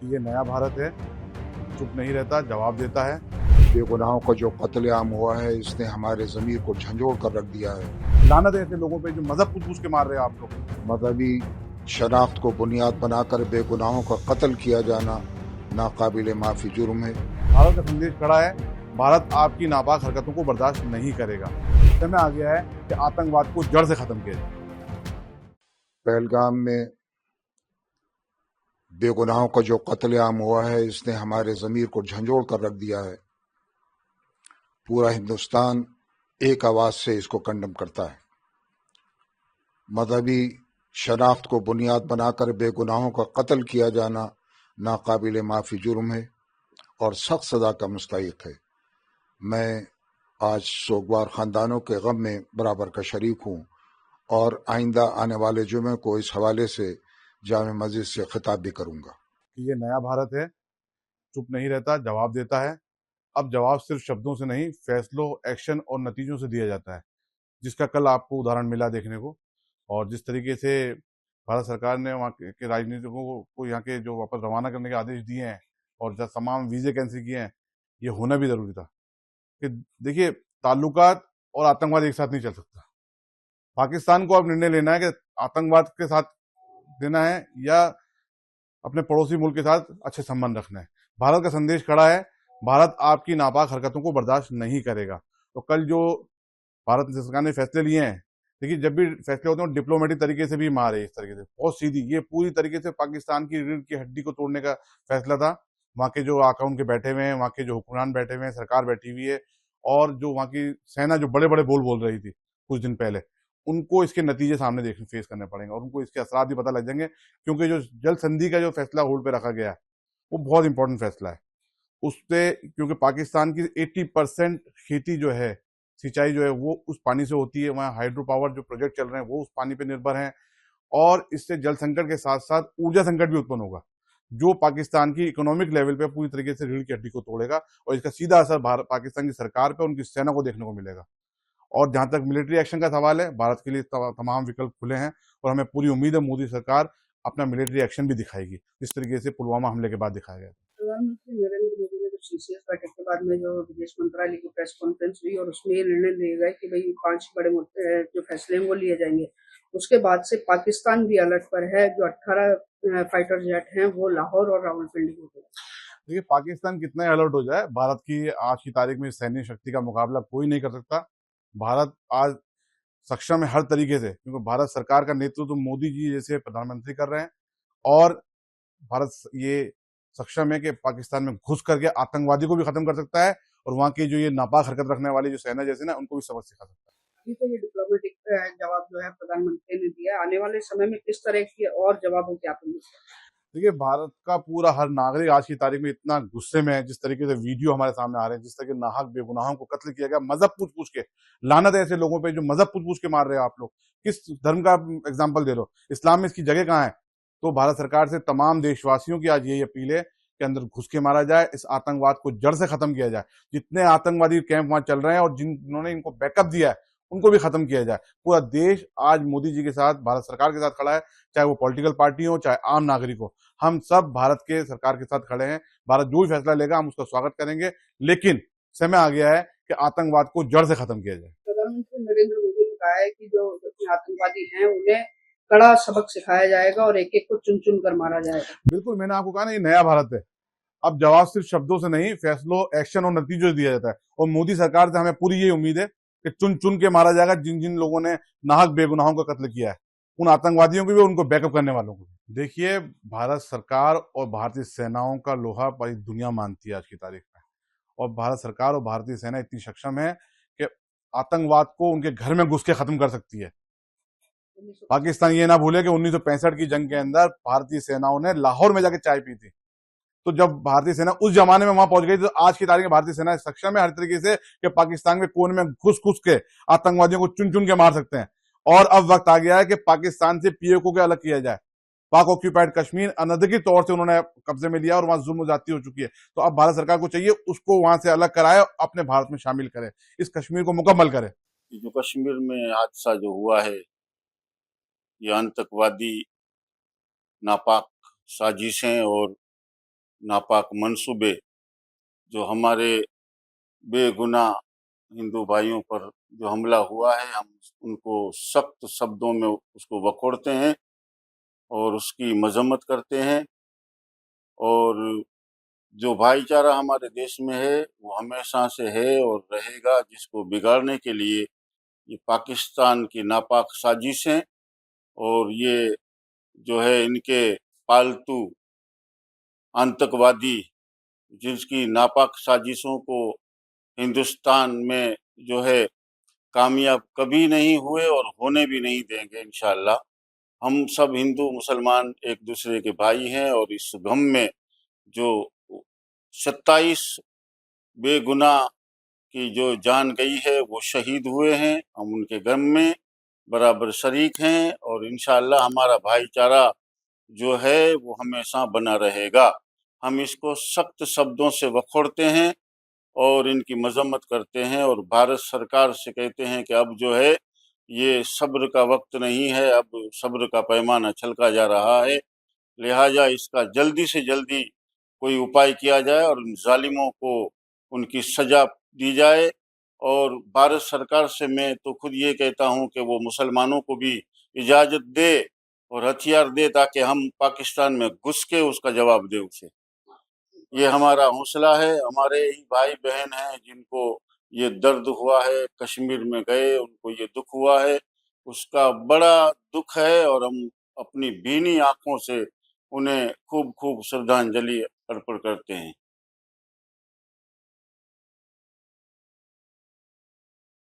ये नया भारत है, चुप नहीं रहता, जवाब देता है। बेगुनाहों का जो कत्लेआम हुआ है, इसने हमारे ज़मीर को झंझोड़ कर रख दिया है। लानत है ऐसे लोगों पे जो मजहब पूछ-पूछ के मार रहे हैं आप लोग। मजहबी शनाख्त को बुनियाद बनाकर बेगुनाहों का कत्ल किया जाना नाकाबिले माफ़ी जुर्म है। भारत का संदेश खड़ा है, भारत आपकी नापाक हरकतों को बर्दाश्त नहीं करेगा। समय आ गया है कि आतंकवाद को जड़ से खत्म किया जाए। पहलगाम में बेगुनाहों का जो कत्लेआम हुआ है, इसने हमारे ज़मीर को झंझोड़ कर रख दिया है। पूरा हिंदुस्तान एक आवाज़ से इसको कंडम करता है। मजहबी शनाख्त को बुनियाद बनाकर बेगुनाहों का कत्ल किया जाना नाकाबिले माफ़ी जुर्म है और सख्त सज़ा का मुस्तहिक है। मैं आज सोगवार ख़ानदानों के गम में बराबर का शरीक हूँ और आइंदा आने वाले जुमे को इस हवाले से जामे मस्जिद से खिताब भी करूँगा कि ये नया भारत है, चुप नहीं रहता, जवाब देता है। अब जवाब सिर्फ शब्दों से नहीं, फैसलों, एक्शन और नतीजों से दिया जाता है, जिसका कल आपको उदाहरण मिला देखने को। और जिस तरीके से भारत सरकार ने वहाँ के राजनीतिकों को यहाँ के जो वापस रवाना करने के आदेश दिए हैं और जब तमाम वीज़े कैंसिल किए हैं, ये होना भी ज़रूरी था। कि देखिए, ताल्लुकात और आतंकवाद एक साथ नहीं चल सकता। पाकिस्तान को अब निर्णय लेना है कि आतंकवाद के साथ देना है या अपने पड़ोसी मुल्क के साथ अच्छे संबंध रखना है। भारत का संदेश खड़ा है, भारत आपकी नापाक हरकतों को बर्दाश्त नहीं करेगा। तो कल जो भारत सरकार ने फैसले लिए हैं, देखिए जब भी फैसले होते हैं डिप्लोमेटिक तरीके से भी मारे, इस तरीके से बहुत सीधी, ये पूरी तरीके से पाकिस्तान की रीढ़ की हड्डी को तोड़ने का फैसला था। वहाँ के जो अकाउंट के बैठे हुए हैं, वहाँ के जो हुक्मरान बैठे हुए हैं, सरकार बैठी हुई है और जो वहाँ की सेना जो बड़े बड़े बोल रही थी कुछ दिन पहले, उनको इसके नतीजे सामने देखने फेस करने पड़ेंगे और उनको इसके असरात भी पता लग जाएंगे। क्योंकि जो जल संधि का जो फैसला होल्ड पे रखा गया है, वो बहुत इंपॉर्टेंट फैसला है। उससे क्योंकि पाकिस्तान की 80% खेती जो है, सिंचाई जो है, वो उस पानी से होती है। वहाँ हाइड्रो पावर जो प्रोजेक्ट चल रहे हैं वो उस पानी पे निर्भर हैं और इससे जल संकट के साथ साथ ऊर्जा संकट भी उत्पन्न होगा, जो पाकिस्तान की इकोनॉमिक लेवल पे पूरी तरीके से रीढ़ की हड्डी को तोड़ेगा और इसका सीधा असर पाकिस्तान की सरकार पे, उनकी सेना को देखने को मिलेगा। और जहां तक मिलिट्री एक्शन का सवाल है, भारत के लिए तमाम विकल्प खुले हैं और हमें पूरी उम्मीद है मोदी सरकार अपना मिलिट्री एक्शन भी दिखाएगी, जिस तरीके से पुलवामा हमले के बाद दिखाया गया। प्रधानमंत्री नरेंद्र मोदी ने जो सीसीएस बैठक के बाद में जो विदेश मंत्रालय की प्रेस कॉन्फ्रेंस हुई और उसमें ये निर्णय लिया गया कि भाई 5 बड़े मुद्दे जो फैसले हैं वो लिए जाएंगे। उसके बाद से पाकिस्तान भी अलर्ट पर है। जो 18 फाइटर जेट हैं वो लाहौर और रावलपिंडी को गए। देखिए, पाकिस्तान कितना अलर्ट हो जाए, भारत की आज की तारीख में सैन्य शक्ति का मुकाबला कोई नहीं कर सकता। भारत आज सक्षम है हर तरीके से, क्योंकि भारत सरकार का नेतृत्व तो मोदी जी जैसे प्रधानमंत्री कर रहे हैं और भारत ये सक्षम है कि पाकिस्तान में घुस करके आतंकवादी को भी खत्म कर सकता है और वहाँ की जो ये नापाक हरकत रखने वाली जो सेना जैसे ना, उनको भी सबक सिखा सकता है। अभी तो ये डिप्लोमेटिक जवाब जो है प्रधानमंत्री ने दिया। आने वाले समय में किस तरह की और जवाबों की आप उम्मीद करते हैं? देखिए, भारत का पूरा हर नागरिक आज की तारीख में इतना गुस्से में है, जिस तरीके से वीडियो हमारे सामने आ रहे हैं, जिस तरह के नाहक बेगुनाहों को कत्ल किया गया मजहब पूछ-पूछ के। लानत है ऐसे लोगों पे जो मजहब पूछ-पूछ के मार रहे हैं आप लोग। किस धर्म का एग्जाम्पल दे रहे हो? इस्लाम में इसकी जगह कहाँ है? तो भारत सरकार से तमाम देशवासियों की आज यही अपील है कि अंदर घुस के मारा जाए, इस आतंकवाद को जड़ से खत्म किया जाए। जितने आतंकवादी कैंप वहां चल रहे हैं और जिन्होंने इनको बैकअप दिया है, उनको भी खत्म किया जाए। पूरा देश आज मोदी जी के साथ, भारत सरकार के साथ खड़ा है, चाहे वो पॉलिटिकल पार्टी हो, चाहे आम नागरिक हो। हम सब भारत के सरकार के साथ खड़े हैं। भारत जो भी फैसला लेगा हम उसका स्वागत करेंगे, लेकिन समय आ गया है कि आतंकवाद को जड़ से खत्म किया जाए। प्रधानमंत्री नरेंद्र मोदी ने कहा है कि जो आतंकवादी हैं उन्हें कड़ा सबक सिखाया जाएगा और एक एक को चुन चुन कर मारा जाएगा। बिल्कुल, मैंने आपको कहा ना, ये नया भारत है। अब जवाब सिर्फ शब्दों से नहीं, फैसलों, एक्शन और नतीजों से दिया जाता है और मोदी सरकार से हमें पूरी ये उम्मीद है कि चुन चुन के मारा जाएगा जिन जिन लोगों ने नाहक बेगुनाहों का कत्ल किया है, उन आतंकवादियों को भी, उनको बैकअप करने वालों को भी। देखिए, भारत सरकार और भारतीय सेनाओं का लोहा पूरी दुनिया मानती है आज की तारीख में, और भारत सरकार और भारतीय सेना इतनी सक्षम है कि आतंकवाद को उनके घर में घुस के खत्म कर सकती है। पाकिस्तान ये ना भूले कि 1965 की जंग के अंदर भारतीय सेनाओं ने लाहौर में जाके चाय पी थी। तो जब भारतीय सेना उस जमाने में वहां पहुंच गई, तो आज की तारीख में भारतीय सेना सक्षम है हर तरीके से कि पाकिस्तान के कोने में घुस घुस के आतंकवादियों को चुन चुन के मार सकते हैं। और अब वक्त आ गया है कि पाकिस्तान से पीओके को अलग किया जाए। पाक ऑक्यूपाइड कश्मीर अनधिकृत तौर से उन्होंने कब्जे में लिया और वहां जुल्म ज्यादती हो चुकी है। तो अब भारत सरकार को चाहिए उसको वहां से अलग कराए और अपने भारत में शामिल करे, इस कश्मीर को मुकम्मल करे। जो कश्मीर में हादसा जो हुआ है, ये आतंकवादी नापाक साजिशें और नापाक मंसूबे जो हमारे बेगुनाह हिंदू भाइयों पर जो हमला हुआ है, हम उनको सख्त शब्दों में उसको वखोड़ते हैं और उसकी मजम्मत करते हैं। और जो भाईचारा हमारे देश में है वो हमेशा से है और रहेगा, जिसको बिगाड़ने के लिए ये पाकिस्तान की नापाक साजिशें और ये जो है इनके पालतू आतंकवादी जिसकी नापाक साजिशों को हिंदुस्तान में जो है कामयाब कभी नहीं हुए और होने भी नहीं देंगे इंशाअल्लाह। हम सब हिंदू मुसलमान एक दूसरे के भाई हैं और इस गम में जो 27 बेगुनाह की जो जान गई है वो शहीद हुए हैं, हम उनके गम में बराबर शरीक हैं और इंशाअल्लाह हमारा भाईचारा जो है वो हमेशा बना रहेगा। हम इसको सख्त शब्दों से वखोड़ते हैं और इनकी मजम्मत करते हैं और भारत सरकार से कहते हैं कि अब जो है ये सब्र का वक्त नहीं है, अब सब्र का पैमाना छलका जा रहा है, लिहाजा इसका जल्दी से जल्दी कोई उपाय किया जाए और उन जालिमों को उनकी सजा दी जाए। और भारत सरकार से मैं तो खुद ये कहता हूँ कि वो मुसलमानों को भी इजाज़त दे और हथियार दे ताकि हम पाकिस्तान में घुस के उसका जवाब दें उसे। ये हमारा हौसला है, हमारे ही भाई बहन हैं जिनको ये दर्द हुआ है, कश्मीर में गए उनको ये दुख हुआ है, उसका बड़ा दुख है और हम अपनी भीनी आंखों से उन्हें खूब खूब श्रद्धांजलि अर्पण करते हैं।